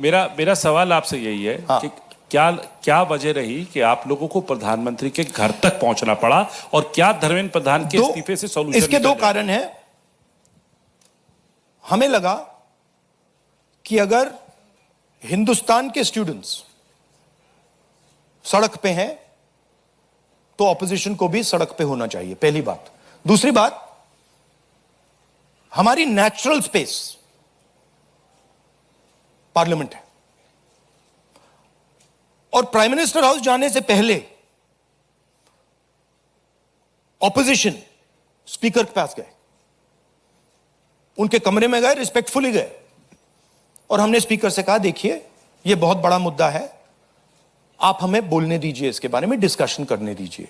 मेरा मेरा सवाल आपसे यही है कि क्या क्या वजह रही कि आप लोगों को प्रधानमंत्री के घर तक पहुंचना पड़ा, और क्या धर्मेंद्र प्रधान के इस्तीफे से सॉल्यूशन इसके दो कारण हैं। हमें लगा कि अगर हिंदुस्तान के स्टूडेंट्स सड़क पे हैं तो ऑपोजिशन को भी सड़क पे होना चाहिए, पहली बात। दूसरी बात, हमारी नेचुरल स्पेस पार्लियामेंट है, और प्राइम मिनिस्टर हाउस जाने से पहले ऑपोजिशन स्पीकर के पास गए, उनके कमरे में गए, रिस्पेक्टफुली गए, और हमने स्पीकर से कहा देखिए यह बहुत बड़ा मुद्दा है, आप हमें बोलने दीजिए, इसके बारे में डिस्कशन करने दीजिए।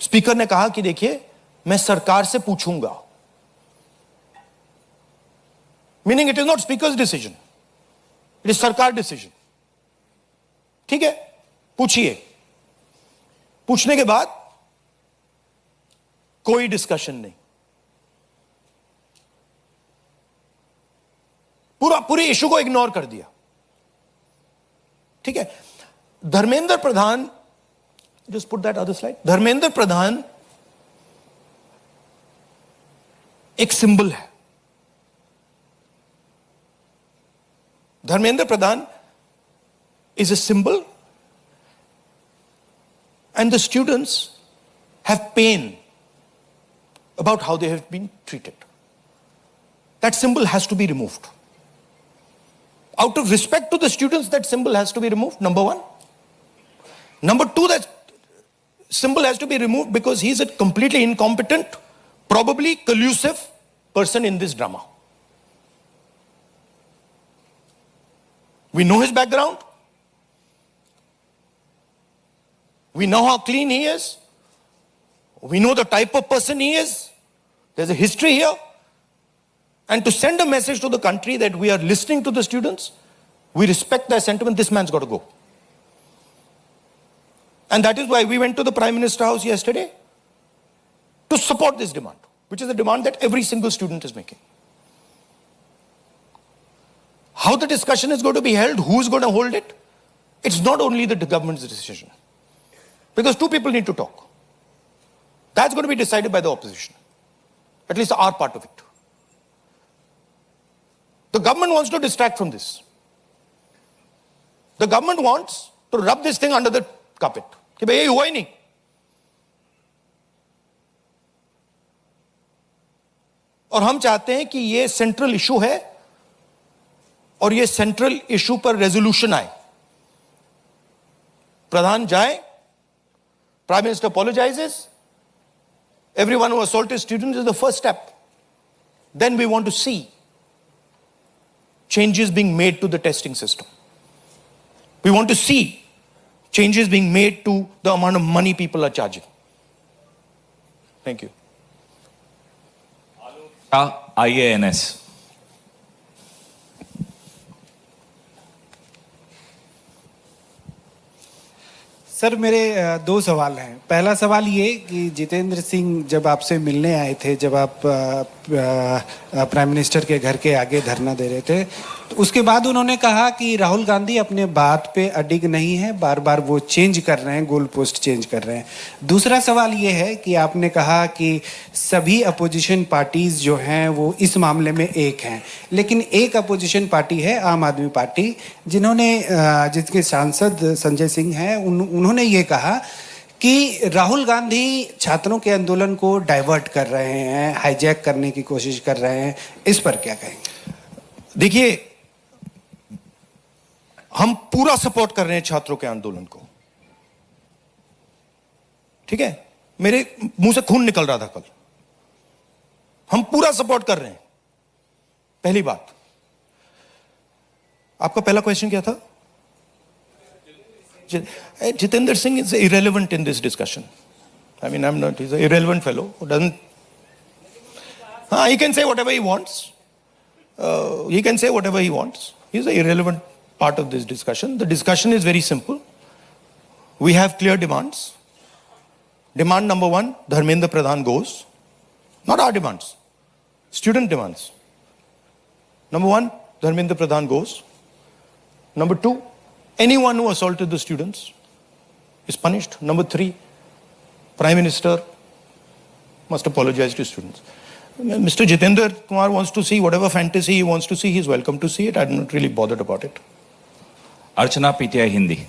स्पीकर ने कहा कि देखिए मैं सरकार से पूछूंगा, meaning it is not speakers decision, it is सरकार डिसीजन। ठीक है, पूछिए। पूछने के बाद कोई डिस्कशन नहीं, पूरे इशू को इग्नोर कर दिया। ठीक है, Dharmendra Pradhan, just put that other slide, Dharmendra Pradhan एक सिंबल है। धर्मेंद्र प्रधान is a symbol, and the students have pain about how they have been treated. That symbol has to be removed. Out of respect to the students, that symbol has to be removed, number one. Number two, that symbol has to be removed because he is a completely incompetent, probably collusive person in this drama. We know his background. We know how clean he is. We know the type of person he is. There's a history here. And to send a message to the country that we are listening to the students, we respect their sentiment, this man's got to go. And that is why we went to the Prime Minister House yesterday to support this demand, which is a demand that every single student is making. How the discussion is going to be held, who's going to hold it, it's not only the government's decision. Because two people need to talk. That's going to be decided by the opposition. At least our part of it. The government wants to distract from this. The government wants to rub this thing under the carpet. कि भाई ये हुआ ही नहीं. और हम चाहते हैं कि ये सेंट्रल इशू है और ये सेंट्रल इशू पर रेजोल्यूशन आए. प्रधान जाए, Prime Minister apologizes. Everyone who assaulted students is the first step. Then we want to see changes being made to the testing system. We want to see changes being made to the amount of money people are charging. Thank you. IANS. Sir मेरे दो सवाल हैं। पहला सवाल ये कि जितेंद्र सिंह जब आपसे मिलने आए थे, जब आप प्राइम मिनिस्टर के घर के आगे धरना दे रहे थे, तो उसके बाद उन्होंने कहा कि राहुल गांधी अपने बात पे अडिग नहीं है, बार बार वो चेंज कर रहे हैं, गोल पोस्ट चेंज कर रहे हैं। दूसरा सवाल ये है कि आपने कहा कि सभी अपोजिशन पार्टीज जो हैं वो इस मामले में एक हैं, लेकिन एक अपोजिशन पार्टी है आम आदमी पार्टी, जिसके सांसद संजय सिंह हैं, उन्होंने ये कहा कि राहुल गांधी छात्रों के आंदोलन को डाइवर्ट कर रहे हैं, हाईजैक करने की कोशिश कर रहे हैं। इस पर क्या कहेंगे? देखिए, हम पूरा सपोर्ट कर रहे हैं छात्रों के आंदोलन को। ठीक है, मेरे मुंह से खून निकल रहा था कल। हम पूरा सपोर्ट कर रहे हैं। पहली बात, आपका पहला क्वेश्चन क्या था? Jitendra Singh is irrelevant in this discussion. I mean, he's an irrelevant fellow who doesn't. He can say whatever he wants. He can say whatever he wants. He's an irrelevant part of this discussion. The discussion is very simple. We have clear demands. Demand number one, Dharmendra Pradhan goes. Not our demands. Student demands. Number one, Dharmendra Pradhan goes. Number 2, anyone who assaulted the students is punished. Number 3, Prime Minister must apologize to students. Mr. Jitendra Kumar wants to see whatever fantasy he wants to see, he's welcome to see it. I'm not really bothered about it. Archana PTI Hindi.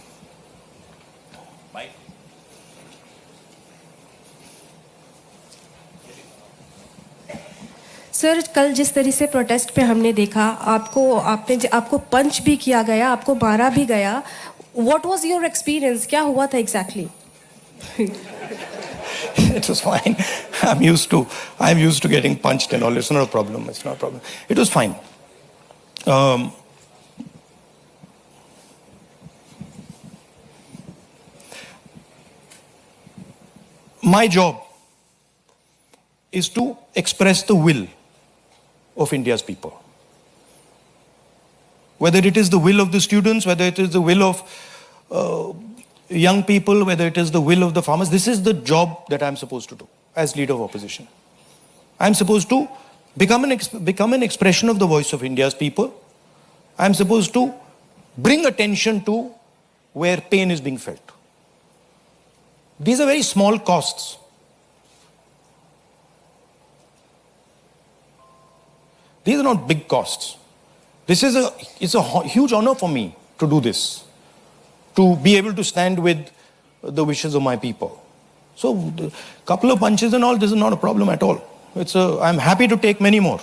Sir कल जिस तरह से protest पे हमने देखा आपको पंच भी किया गया, आपको मारा भी गया. What was your experience? क्या हुआ था exactly? It was fine. I'm used to getting punched and all. It's not a problem. It's not a problem. It was fine. My job is to express the will of India's people. Whether it is the will of the students, whether it is the will of young people, whether it is the will of the farmers, this is the job that I'm supposed to do as leader of opposition. I'm supposed to become an expression of the voice of India's people. I'm supposed to bring attention to where pain is being felt. These are very small costs. These are not big costs. It's a huge honor for me to do this, to be able to stand with the wishes of my people. So, a couple of punches and all, this is not a problem at all. I'm happy to take many more.